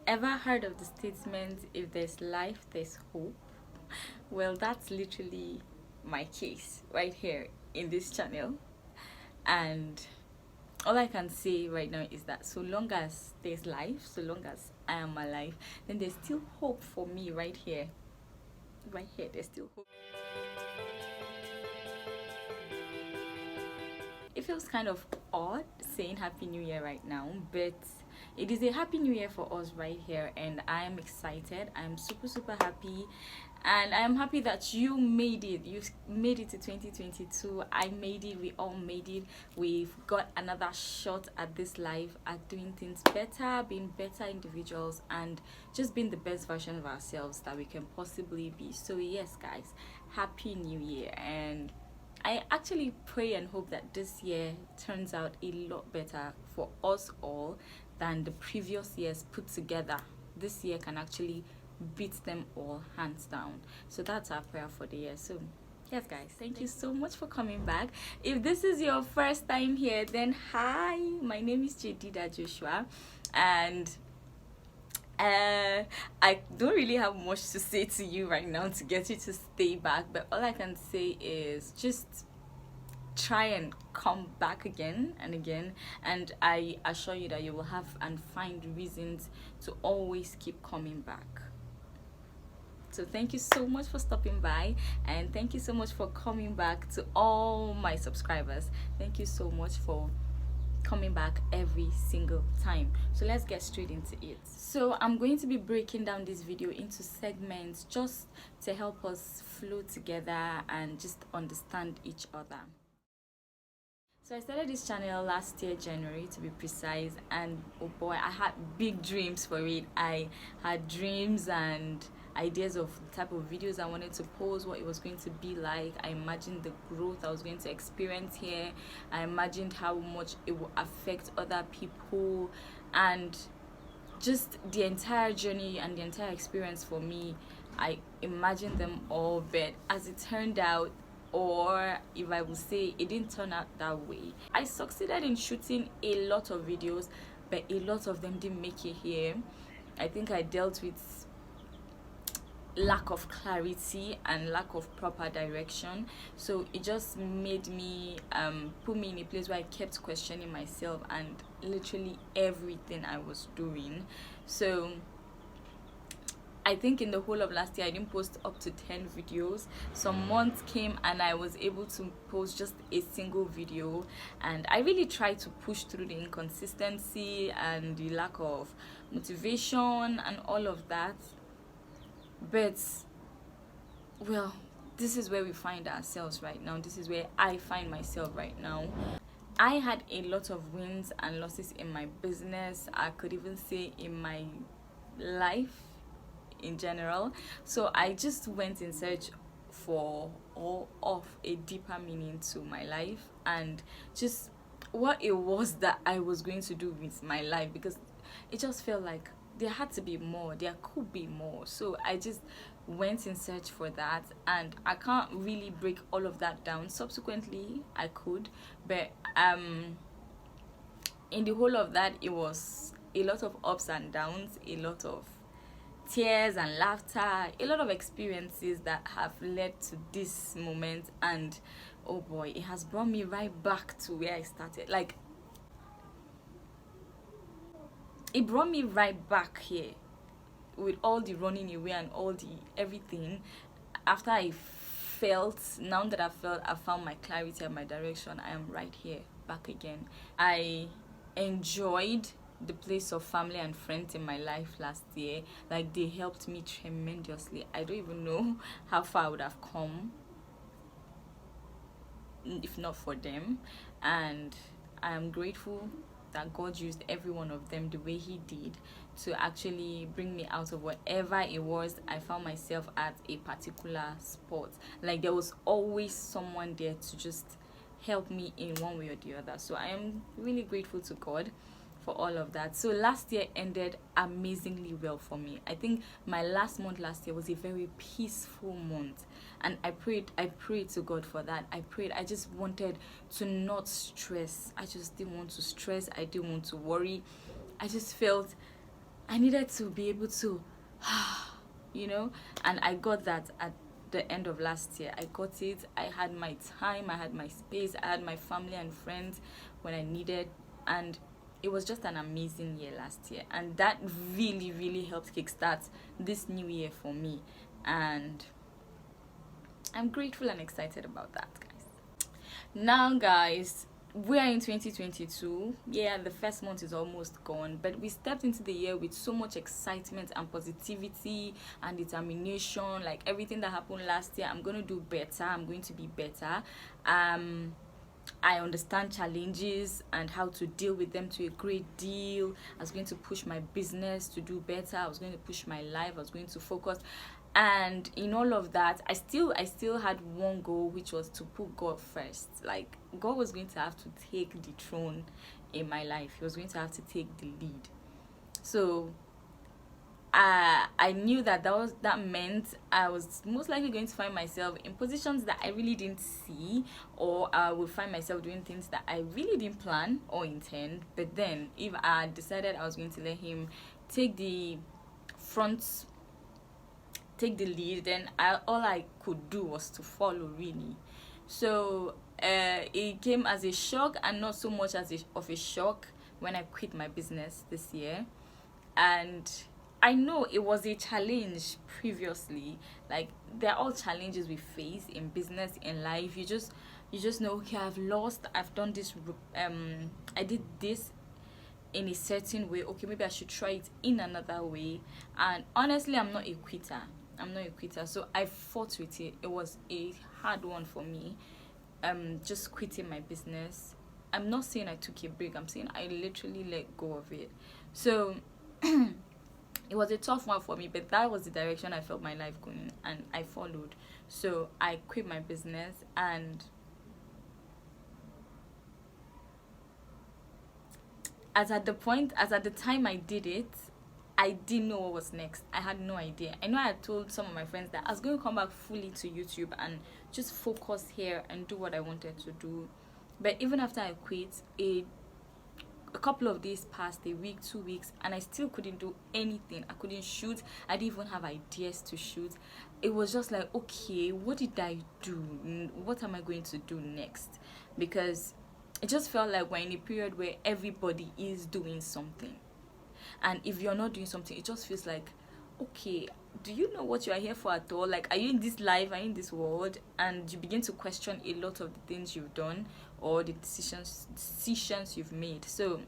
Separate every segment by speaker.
Speaker 1: Ever heard of the statement, if there's life, there's hope? Well, that's literally my case right here in this channel. And all I can say right now is that so long as there's life, so long as I am alive, then there's still hope for me right here. Right here, there's still hope. It feels kind of odd saying Happy New Year right now, but it is a Happy New Year for us right here, and I am excited. I'm super, super happy, and I am happy that you made it. You made it to 2022. I made it. We all made it. We've got another shot at this life, at doing things better, being better individuals, and just being the best version of ourselves that we can possibly be. So, yes, guys, Happy New Year. And I actually pray and hope that this year turns out a lot better for us all than the previous years put together. This year can actually beat them all hands down. So that's our prayer for the year. So yes, guys, thank you so much for coming back. If this is your first time here, then hi, my name is Jedida Joshua, and I don't really have much to say to you right now to get you to stay back, but all I can say is just try and come back again and again, and I assure you that you will have and find reasons to always keep coming back. So thank you so much for stopping by, and thank you so much for coming back. To all my subscribers, thank you so much for coming back every single time. So let's get straight into it. So I'm going to be breaking down this video into segments just to help us flow together and just understand each other. So I started this channel last year, January to be precise, and oh boy, I had big dreams for it. I had dreams and ideas of the type of videos I wanted to post, what it was going to be like. I imagined the growth I was going to experience here. I imagined how much it will affect other people, and just the entire journey and the entire experience for me. I imagined them all, but as it turned out, or if I would say it didn't turn out that way, I succeeded in shooting a lot of videos, but a lot of them didn't make it here. I think I dealt with lack of clarity and lack of proper direction, so it just made me put me in a place where I kept questioning myself and literally everything I was doing. So I think in the whole of last year I didn't post up to 10 videos. Some months came and I was able to post just a single video, and I really tried to push through the inconsistency and the lack of motivation and all of that. But well, this is where we find ourselves right now. This is where I find myself right now. I had a lot of wins and losses in my business. I could even say in my life in general. So I just went in search for all of a deeper meaning to my life, and just what it was that I was going to do with my life, because it just felt like there had to be more, there could be more. So I just went in search for that, and I can't really break all of that down. Subsequently I could, but in the whole of that, it was a lot of ups and downs, a lot of tears and laughter, a lot of experiences that have led to this moment. And oh boy, it has brought me right back to where I started. Like, it brought me right back here with all the running away and all the everything. After I felt, now that I found my clarity and my direction, I am right here back again. I enjoyed the place of family and friends in my life last year. Like, they helped me tremendously. I don't even know how far I would have come if not for them, and I am grateful that God used every one of them the way he did to actually bring me out of whatever it was I found myself at a particular spot. Like, there was always someone there to just help me in one way or the other. So I am really grateful to God for all of that. So last year ended amazingly well for me. I think my last month last year was a very peaceful month, and I prayed to God for that. I just wanted to not stress. I just didn't want to stress. I didn't want to worry. I just felt I needed to be able to, and I got that at the end of last year. I got it. I had my time, I had my space, I had my family and friends when I needed, and it was just an amazing year last year, and that really, really helped kickstart this new year for me, and I'm grateful and excited about that, guys. Now, guys, we are in 2022. Yeah, the first month is almost gone, but we stepped into the year with so much excitement and positivity and determination. Like everything that happened last year, I'm going to do better. I'm going to be better. I understand challenges and how to deal with them to a great deal. I was going to push my business to do better. I was going to push my life. I was going to focus. And in all of that, I still had one goal, which was to put God first. Like God was going to have to take the throne in my life. He was going to have to take the lead. So I knew that meant I was most likely going to find myself in positions that I really didn't see, or I would find myself doing things that I really didn't plan or intend. But then if I decided I was going to let him take the lead, then all I could do was to follow, really. So it came as a shock, and not so much as of a shock when I quit my business this year. And I know it was a challenge previously. Like there are all challenges we face in business, in life. You just know, okay, I've done this, I did this in a certain way. Okay, maybe I should try it in another way. And honestly, I'm not a quitter. So I fought with it. It was a hard one for me. Just quitting my business. I'm not saying I took a break. I'm saying I literally let go of it. So it was a tough one for me, but that was the direction I felt my life going, and I followed. So I quit my business, and as at the time I did it, I didn't know what was next. I had no idea. I know I had told some of my friends that I was going to come back fully to YouTube and just focus here and do what I wanted to do. But even after I quit, a couple of days passed, a week, 2 weeks, and I still couldn't do anything. I couldn't shoot. I didn't even have ideas to shoot. It was just like, okay, what did I do? What am I going to do next? Because it just felt like we're in a period where everybody is doing something. And if you're not doing something, it just feels like, okay, do you know what you are here for at all? Like, are you in this life? Are you in this world? And you begin to question a lot of the things you've done or the decisions you've made. So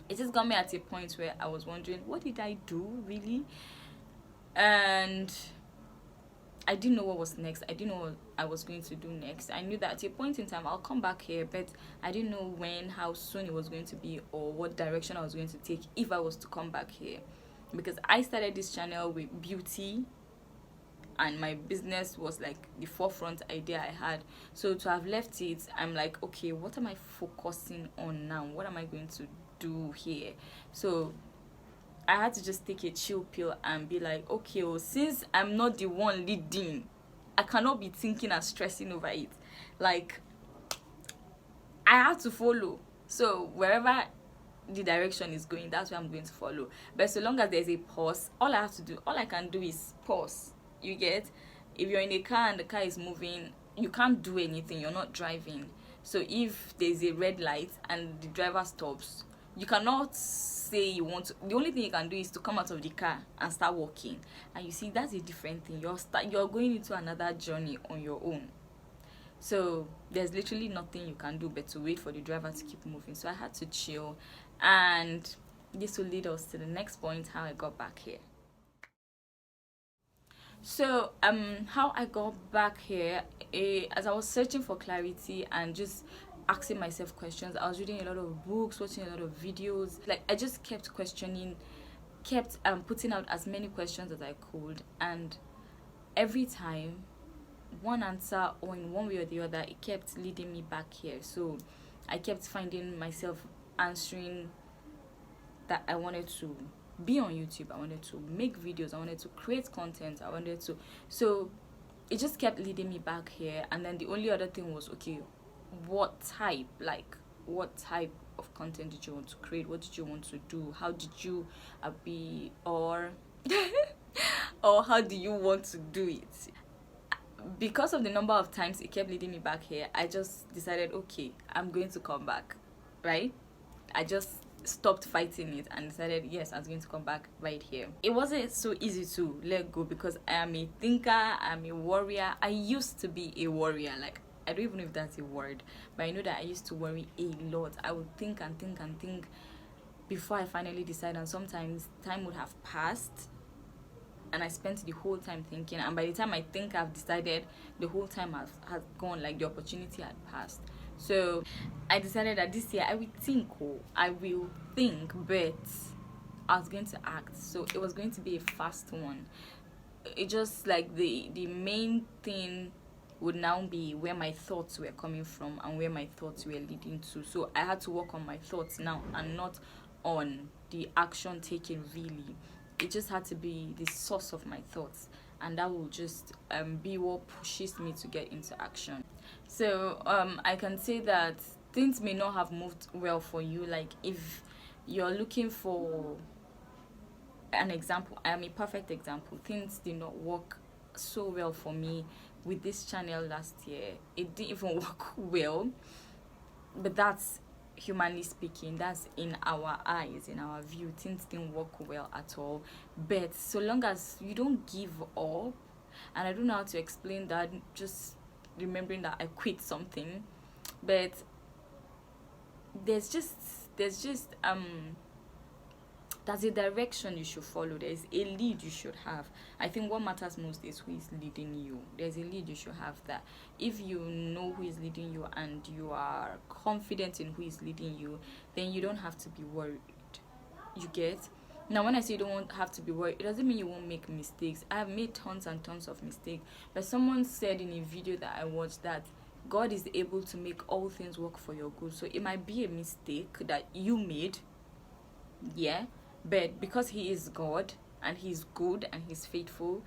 Speaker 1: it just got me at a point where I was wondering, what did I do really? And I didn't know what was next. I didn't know what I was going to do next. I knew that at a point in time I'll come back here, but I didn't know when, how soon it was going to be, or what direction I was going to take if I was to come back here. Because I started this channel with beauty, and my business was like the forefront idea I had. So to have left it, I'm like, okay, what am I focusing on now? What am I going to do here? So I had to just take a chill pill and be like, okay, well, since I'm not the one leading, I cannot be thinking and stressing over it. Like, I have to follow. So wherever the direction is going, that's where I'm going to follow. But so long as there's a pause, all I can do is pause. You get? If you're in a car and the car is moving, you can't do anything. You're not driving. So if there's a red light and the driver stops, you cannot say you want to. The only thing you can do is to come out of the car and start walking. And you see, that's a different thing. You're going into another journey on your own. So there's literally nothing you can do but to wait for the driver to keep moving. So I had to chill, and this will lead us to the next point, how I got back here. So how I got back here, as I was searching for clarity and just asking myself questions, I was reading a lot of books, watching a lot of videos. Like, I just kept questioning, kept putting out as many questions as I could, and every time one answer, or in one way or the other, it kept leading me back here. So I kept finding myself answering that I wanted to be on YouTube, I wanted to make videos, I wanted to create content, so it just kept leading me back here. And then the only other thing was, okay, what type of content did you want to create? What did you want to do? How did you be, or or how do you want to do it? Because of the number of times it kept leading me back here, I just decided, okay, I'm going to come back, right? I just stopped fighting it and decided, yes, I was going to come back right here. It wasn't so easy to let go because I am a thinker, I'm a warrior. I used to be a warrior. Like, I don't even know if that's a word, but I know that I used to worry a lot. I would think and think and think before I finally decide, and sometimes time would have passed and I spent the whole time thinking, and by the time I think I've decided, the whole time has gone, like the opportunity had passed. So I decided that this year I will think, but I was going to act. So it was going to be a fast one. It just like the main thing would now be where my thoughts were coming from and where my thoughts were leading to. So I had to work on my thoughts now and not on the action taken really. It just had to be the source of my thoughts, and that will just be what pushes me to get into action. So I can say that things may not have moved well for you. Like, if you're looking for an example, I am a perfect example. Things did not work so well for me with this channel last year. It didn't even work well, but that's humanly speaking, that's in our eyes, in our view. Things didn't work well at all. But so long as you don't give up, and I don't know how to explain that, just remembering that I quit something, but there's a direction you should follow. There's a lead you should have. I think what matters most is who is leading you. There's a lead, you should have that. If you know who is leading you and you are confident in who is leading you, then you don't have to be worried. You get? Now, when I say you don't have to be worried, it doesn't mean you won't make mistakes. I have made tons and tons of mistakes. But someone said in a video that I watched that God is able to make all things work for your good. So it might be a mistake that you made, yeah, but because he is God and he's good and he's faithful,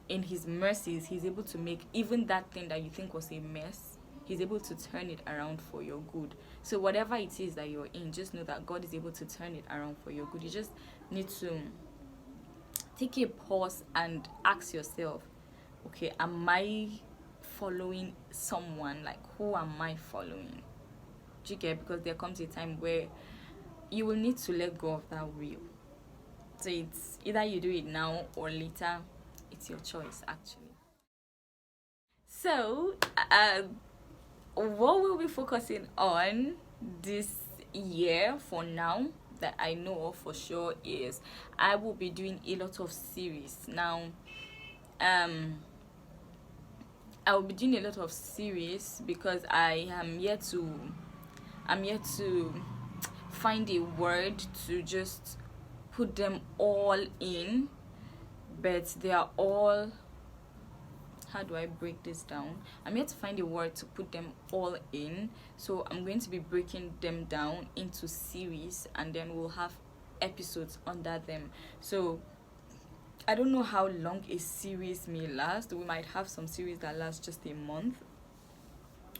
Speaker 1: in his mercies, he's able to make even that thing that you think was a mess, he's able to turn it around for your good. So whatever it is that you're in, just know that God is able to turn it around for your good. You just need to take a pause and ask yourself, okay, am I following someone? Like, who am I following? Do you get? Because there comes a time where you will need to let go of that wheel. So it's either you do it now or later. It's your choice, actually. So what we'll be focusing on this year for now, that I know of for sure, is I will be doing a lot of series. Now I will be doing a lot of series because I'm yet to find a word to just put them all in, but they are all, how do I break this down? I'm yet to find a word to put them all in, so I'm going to be breaking them down into series, and then we'll have episodes under them. So I don't know how long a series may last. We might have some series that last just a month.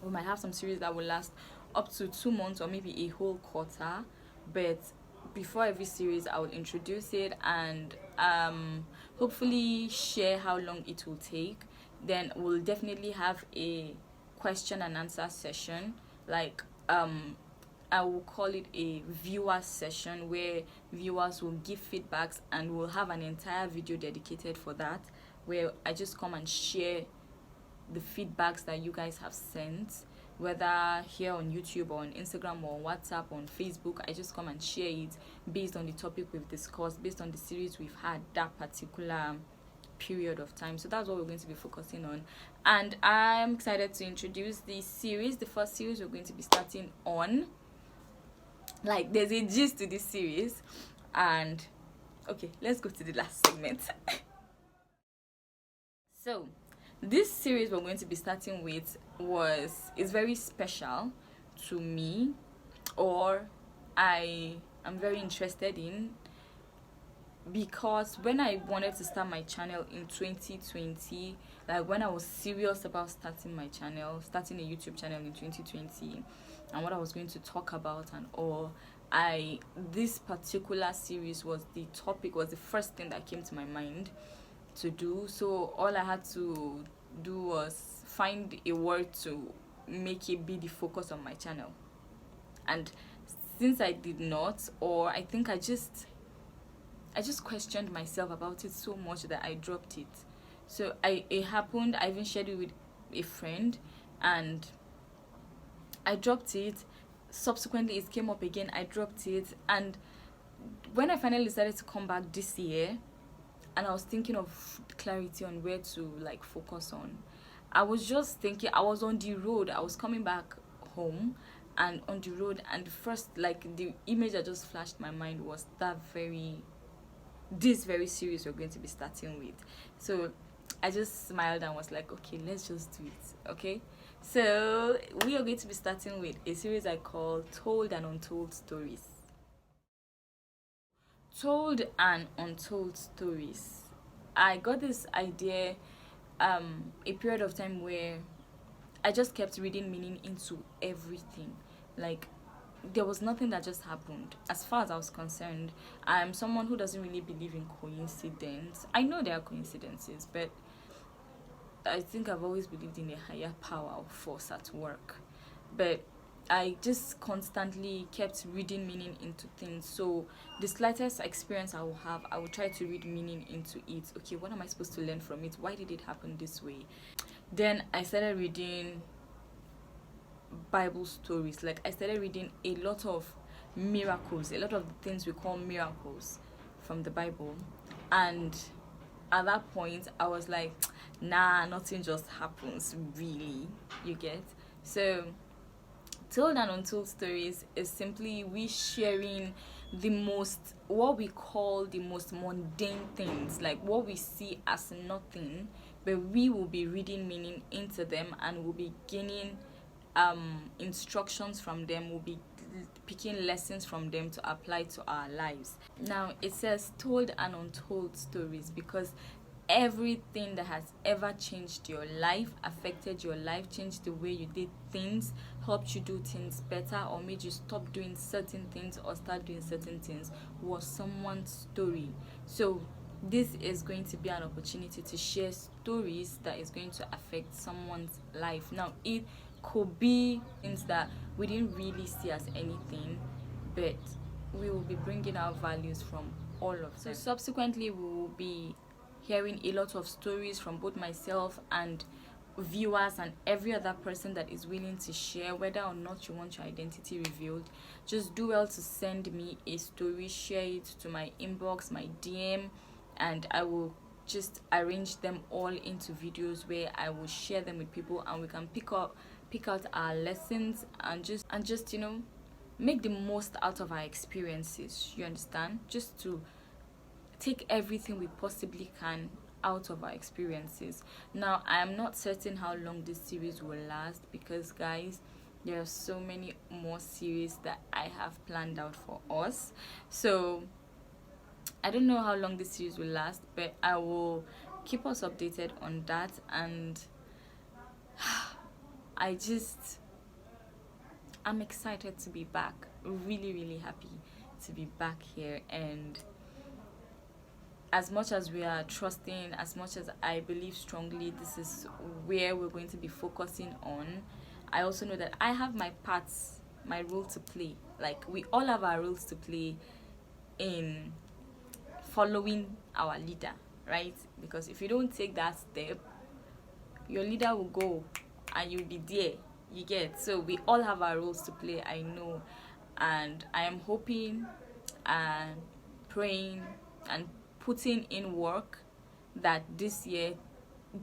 Speaker 1: We might have some series that will last up to 2 months or maybe a whole quarter. But before every series, I will introduce it and hopefully share how long it will take. Then we'll definitely have a question and answer session. Like I will call it a viewer session, where viewers will give feedbacks, and we'll have an entire video dedicated for that, where I just come and share the feedbacks that you guys have sent, whether here on YouTube or on Instagram or on WhatsApp or on Facebook. I just come and share it based on the topic we've discussed, based on the series we've had that particular period of time. So that's what we're going to be focusing on, and I'm excited to introduce this series. The first series we're going to be starting on, like, there's a gist to this series, and okay, let's go to the last segment. So this series we're going to be starting with is very special to me, or I am very interested in. because when I wanted to start my channel in 2020, like when I was serious about starting my channel, starting a YouTube channel in 2020, and what I was going to talk about and all, this particular series was the topic, was the first thing that came to my mind to do. So all I had to do was find a word to make it be the focus of my channel. And since I did not, or I think I just questioned myself about it so much that I dropped it. So it happened. I even shared it with a friend, and I dropped it. Subsequently, it came up again. I dropped it, and when I finally decided to come back this year, and I was thinking of clarity on where to like focus on, I was just thinking. I was on the road. I was coming back home, and on the road, and first, like, the image that just flashed my mind was this very series we're going to be starting with. So I just smiled and was like, okay, let's just do it. Okay, so we are going to be starting with a series I call Told and Untold Stories. Told and Untold Stories. I got this idea a period of time where I just kept reading meaning into everything. Like, there was nothing that just happened. As far as I was concerned, I'm someone who doesn't really believe in coincidence. I know there are coincidences, but I think I've always believed in a higher power or force at work. But I just constantly kept reading meaning into things. So the slightest experience I will have, I will try to read meaning into it. Okay, what am I supposed to learn from it? Why did it happen this way? Then I started reading Bible stories. Like, I started reading a lot of miracles, a lot of the things we call miracles from the Bible. And at that point, I was like, nah, nothing just happens, really. You get? So Told and Untold Stories is simply we sharing what we call the most mundane things, like what we see as nothing, but we will be reading meaning into them, and we'll be gaining instructions from them. We'll be picking lessons from them to apply to our lives. Now it says Told and Untold Stories because everything that has ever changed your life, affected your life, changed the way you did things, helped you do things better, or made you stop doing certain things or start doing certain things was someone's story. So this is going to be an opportunity to share stories that is going to affect someone's life. Now it could be things that we didn't really see as anything, but we will be bringing our values from all of them. So subsequently we will be hearing a lot of stories from both myself and viewers and every other person that is willing to share. Whether or not you want your identity revealed, just do well to send me a story, share it to my inbox, my DM, and I will just arrange them all into videos where I will share them with people, and we can pick out our lessons and just make the most out of our experiences. You understand? Just to take everything we possibly can out of our experiences. Now, I am not certain how long this series will last because, guys, there are so many more series that I have planned out for us. So I don't know how long this series will last, but I will keep us updated on that. And I'm excited to be back. Really, really happy to be back here. And as much as we are trusting, as much as I believe strongly this is where we're going to be focusing on, I also know that I have my parts, my role to play. Like, we all have our roles to play in following our leader, right? Because if you don't take that step, your leader will go and you'll be there. You get? So we all have our roles to play, I know. And I am hoping and praying and putting in work that this year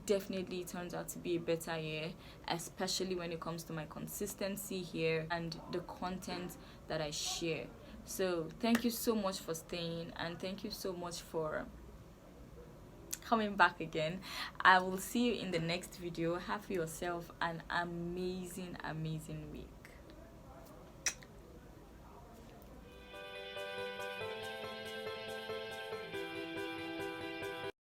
Speaker 1: definitely turns out to be a better year, especially when it comes to my consistency here and the content that I share. So thank you so much for staying, and thank you so much for coming back again. I will see you in the next video. Have yourself an amazing week.